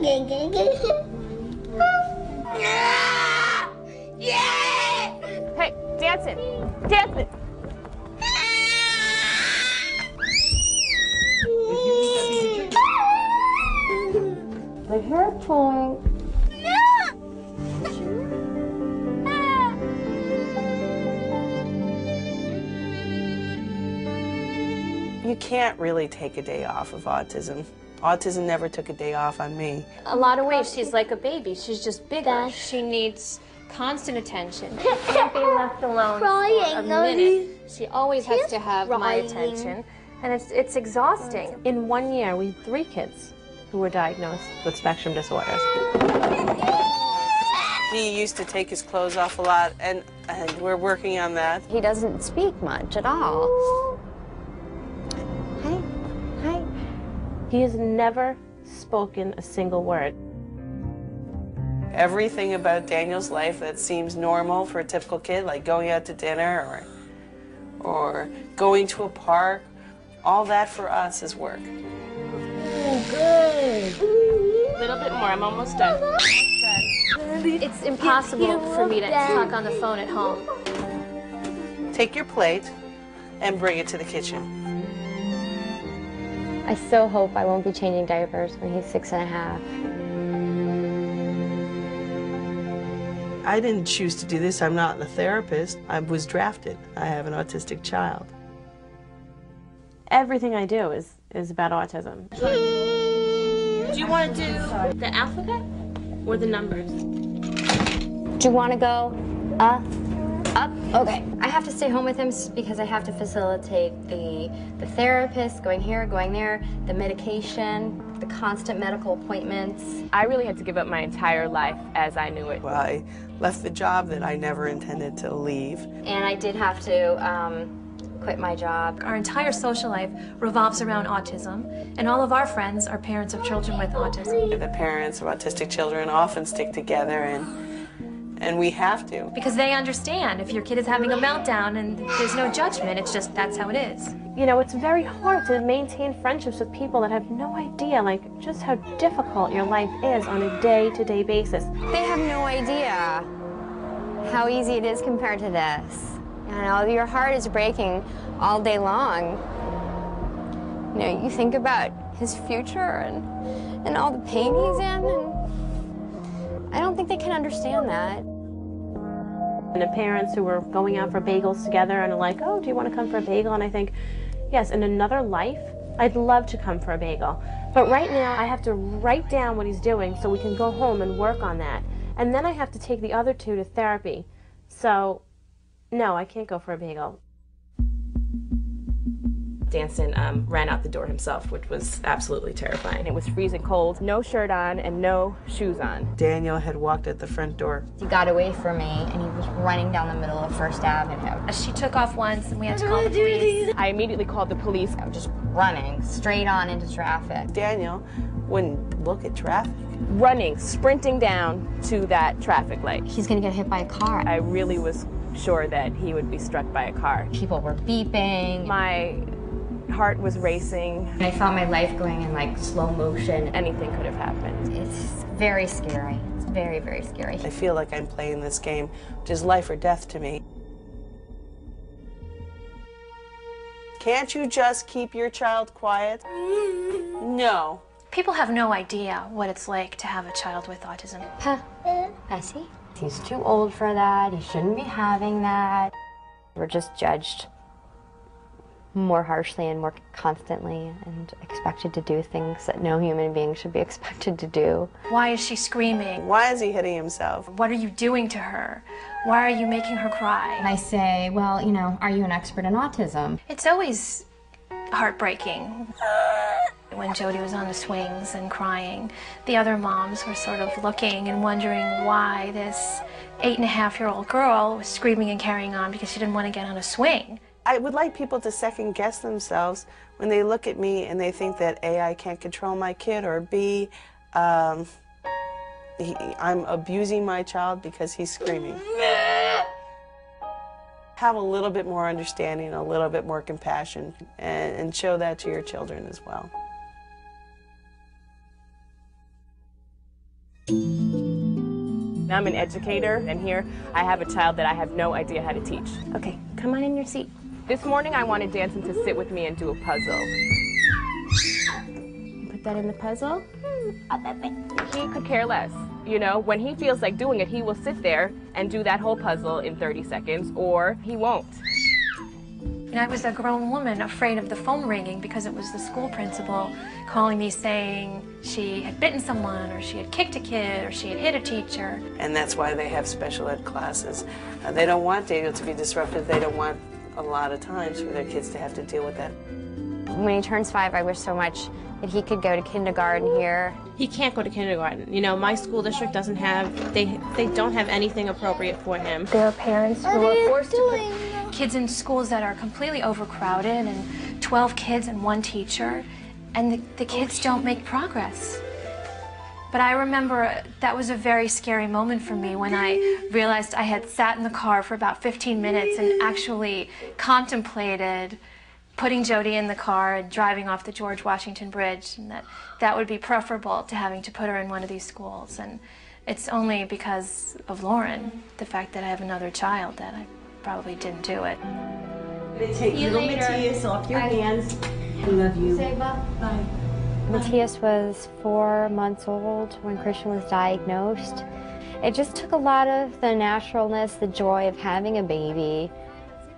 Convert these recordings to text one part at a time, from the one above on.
Hey, dance it. Dance it. My hair pulling. You can't really take a day off of autism. Autism never took a day off on me. A lot of ways, she's like a baby. She's just bigger. She needs constant attention. She can't be left alone for a minute. She always has to have my attention, and it's exhausting. In 1 year, we had 3 kids who were diagnosed with spectrum disorders. He used to take his clothes off a lot, and we're working on that. He doesn't speak much at all. Hi. Hi. He has never spoken a single word. Everything about Daniel's life that seems normal for a typical kid, like going out to dinner or going to a park, all that for us is work. Oh, good. A little bit more, I'm almost done. It's impossible for me to talk on the phone at home. Take your plate and bring it to the kitchen. I so hope I won't be changing diapers when he's 6½. I didn't choose to do this. I'm not a therapist. I was drafted. I have an autistic child. Everything I do is about autism. Do you want to do the alphabet or the numbers? Do you want to go up? Okay. I have to stay home with him because I have to facilitate the therapist, going here, going there, the medication, the constant medical appointments. I really had to give up my entire life as I knew it. Well, I left the job that I never intended to leave. And I did have to quit my job. Our entire social life revolves around autism, and all of our friends are parents of children with autism. The parents of autistic children often stick together, and we have to. Because they understand if your kid is having a meltdown and there's no judgment, it's just that's how it is. You know, it's very hard to maintain friendships with people that have no idea, like, just how difficult your life is on a day-to-day basis. They have no idea how easy it is compared to this. You know, your heart is breaking all day long. You know, you think about his future and all the pain he's in, and I don't think they can understand that. And the parents who were going out for bagels together and are like, oh, do you want to come for a bagel? And I think, yes, in another life, I'd love to come for a bagel. But right now, I have to write down what he's doing so we can go home and work on that. And then I have to take the other 2 to therapy. So, no, I can't go for a bagel. Danson ran out the door himself, which was absolutely terrifying. It was freezing cold, no shirt on and no shoes on. Daniel had walked at the front door. He got away from me, and he was running down the middle of First Avenue. She took off once, and we had to call the police. I immediately called the police. I'm just running straight on into traffic. Daniel wouldn't look at traffic. Running, sprinting down to that traffic light. He's gonna get hit by a car. I really was sure that he would be struck by a car. People were beeping. My heart was racing. I felt my life going in like slow motion. Anything could have happened. It's very scary. It's very, very scary. I feel like I'm playing this game, which is life or death to me. Can't you just keep your child quiet? No. People have no idea what it's like to have a child with autism. Bessie? He's too old for that. He shouldn't be having that. We're just judged more harshly and more constantly and expected to do things that no human being should be expected to do. Why is she screaming? Why is he hitting himself? What are you doing to her? Why are you making her cry? And I say, well, you know, are you an expert in autism? It's always heartbreaking. When Jody was on the swings and crying, the other moms were sort of looking and wondering why this 8.5-year-old girl was screaming and carrying on because she didn't want to get on a swing. I would like people to second guess themselves when they look at me and they think that A, I can't control my kid, or B, I'm abusing my child because he's screaming. Have a little bit more understanding, a little bit more compassion, and show that to your children as well. I'm an educator, and here I have a child that I have no idea how to teach. Okay, come on in your seat. This morning I wanted Danson to sit with me and do a puzzle. Put that in the puzzle. He could care less. You know, when he feels like doing it, he will sit there and do that whole puzzle in 30 seconds, or he won't. And I was a grown woman afraid of the phone ringing because it was the school principal calling me saying she had bitten someone, or she had kicked a kid, or she had hit a teacher. And that's why they have special ed classes. They don't want Daniel to be disruptive. They don't want a lot of times for their kids to have to deal with that. When he turns 5, I wish so much that he could go to kindergarten here. He can't go to kindergarten. You know, my school district doesn't have, they don't have anything appropriate for him. There are parents who are forced to put kids in schools that are completely overcrowded and 12 kids and 1 teacher, and the kids don't make progress. But I remember that was a very scary moment for me when I realized I had sat in the car for about 15 minutes and actually contemplated putting Jody in the car and driving off the George Washington Bridge, and that would be preferable to having to put her in one of these schools. And it's only because of Lauren, the fact that I have another child, that I probably didn't do it. Take little Matthias off your hands. I love you. Say bye. Matthias was 4 months old when Christian was diagnosed. It just took a lot of the naturalness, the joy of having a baby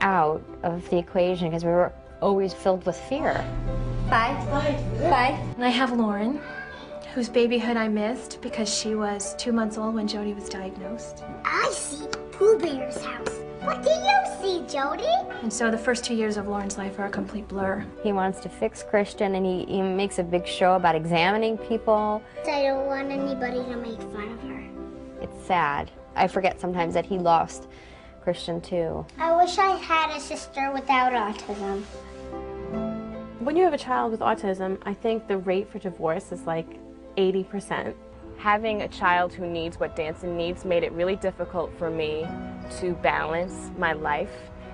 out of the equation, because we were always filled with fear. Bye. Bye. Bye. And I have Lauren, whose babyhood I missed because she was 2 months old when Jody was diagnosed. I see Pooh Bear's house. What do you see, Jody? And so the first 2 years of Lauren's life are a complete blur. He wants to fix Christian, and he makes a big show about examining people. I don't want anybody to make fun of her. It's sad. I forget sometimes that he lost Christian too. I wish I had a sister without autism. When you have a child with autism, I think the rate for divorce is like 80%. Having a child who needs what Danson needs made it really difficult for me to balance my life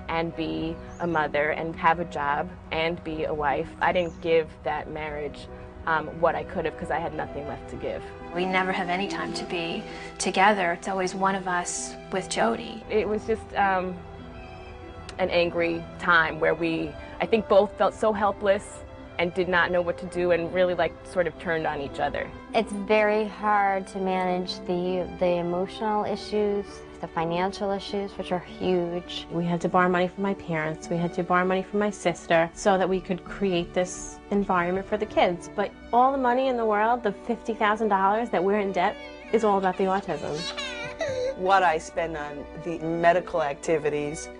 and be a mother and have a job and be a wife. I didn't give that marriage what I could have because I had nothing left to give. We never have any time to be together. It's always one of us with Jody. It was just an angry time where I think both felt so helpless and did not know what to do, and really sort of turned on each other. It's very hard to manage the emotional issues, the financial issues, which are huge. We had to borrow money from my parents. We had to borrow money from my sister so that we could create this environment for the kids. But all the money in the world, the $50,000 that we're in debt, is all about the autism. What I spend on the medical activities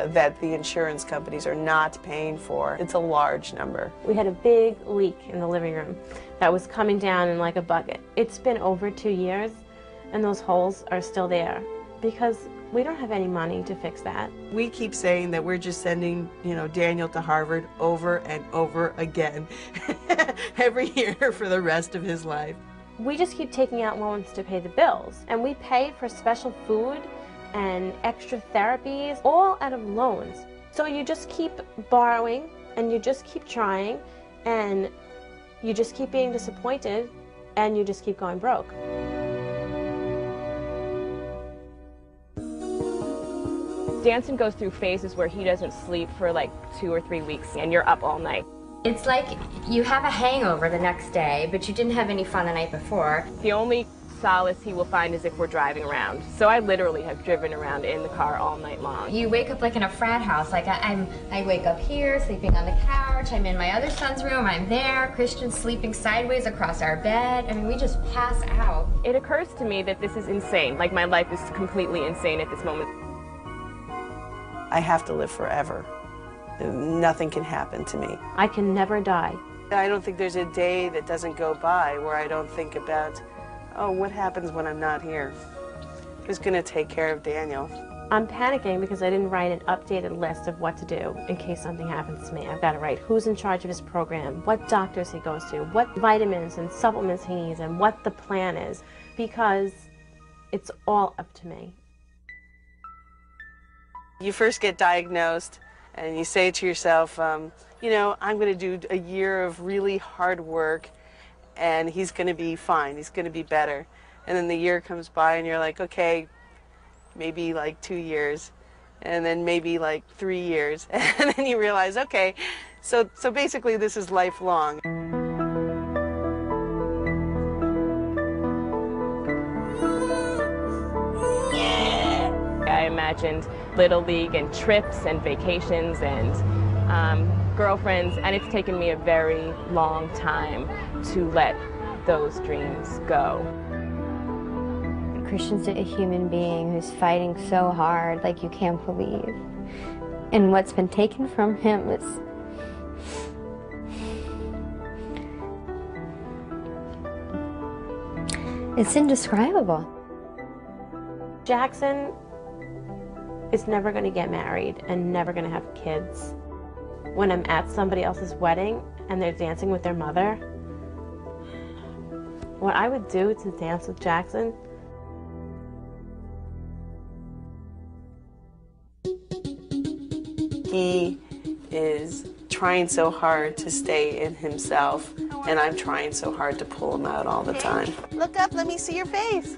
that the insurance companies are not paying for, it's a large number. We had a big leak in the living room that was coming down in like a bucket. It's been over 2 years, and those holes are still there because we don't have any money to fix that. We keep saying that we're just sending, Daniel to Harvard over and over again every year for the rest of his life. We just keep taking out loans to pay the bills, and we pay for special food and extra therapies, all out of loans. So you just keep borrowing, and you just keep trying, and you just keep being disappointed, and you just keep going broke. Danson goes through phases where he doesn't sleep for 2 or 3 weeks, and you're up all night. It's like you have a hangover the next day, but you didn't have any fun the night before. The only solace he will find is if we're driving around. So I literally have driven around in the car all night long. You wake up like in a frat house. I wake up here, sleeping on the couch. I'm in my other son's room. I'm there. Christian's sleeping sideways across our bed. I mean, we just pass out. It occurs to me that this is insane. My life is completely insane at this moment. I have to live forever. Nothing can happen to me. I can never die. I don't think there's a day that doesn't go by where I don't think about, oh, what happens when I'm not here? Who's going to take care of Daniel? I'm panicking because I didn't write an updated list of what to do in case something happens to me. I've got to write who's in charge of his program, what doctors he goes to, what vitamins and supplements he needs, and what the plan is, because it's all up to me. You first get diagnosed and you say to yourself, I'm going to do a year of really hard work, and he's going to be fine, he's going to be better. And then the year comes by and you're like, okay, maybe like 2 years, and then maybe like 3 years, and then you realize, okay, so basically this is lifelong. I imagined Little League and trips and vacations and girlfriends, and it's taken me a very long time to let those dreams go. Christian's a human being who's fighting so hard like you can't believe. And what's been taken from him is it's indescribable. Jackson is never going to get married and never going to have kids. When I'm at somebody else's wedding and they're dancing with their mother, what I would do to dance with Jackson, he is trying so hard to stay in himself, and I'm trying so hard to pull him out all the time. Look up, let me see your face.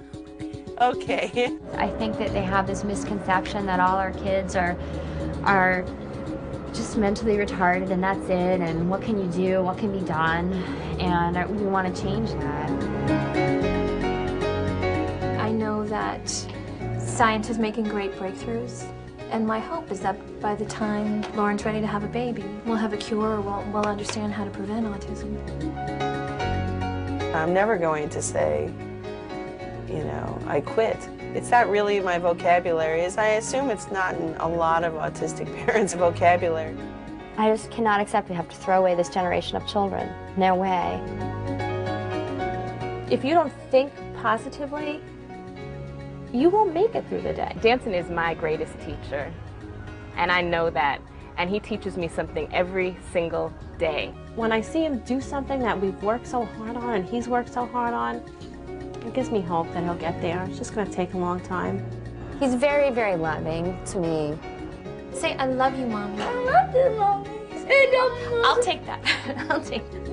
Okay. I think that they have this misconception that all our kids are just mentally retarded and that's it, and what can you do, what can be done, and we want to change that. I know that science is making great breakthroughs, and my hope is that by the time Lauren's ready to have a baby, we'll have a cure, or we'll understand how to prevent autism. I'm never going to say, you know, I quit. It's not really my vocabulary. I assume it's not in a lot of autistic parents' vocabulary. I just cannot accept we have to throw away this generation of children. No way. if you don't think positively, you won't make it through the day. Dancing is my greatest teacher, and I know that, and he teaches me something every single day. When I see him do something that we've worked so hard on and he's worked so hard on, it gives me hope that he'll get there. It's just going to take a long time. He's very, very loving to me. Say, I love you, Mommy. I love you, Mommy. I love you, Mommy. I'll take that. I'll take that.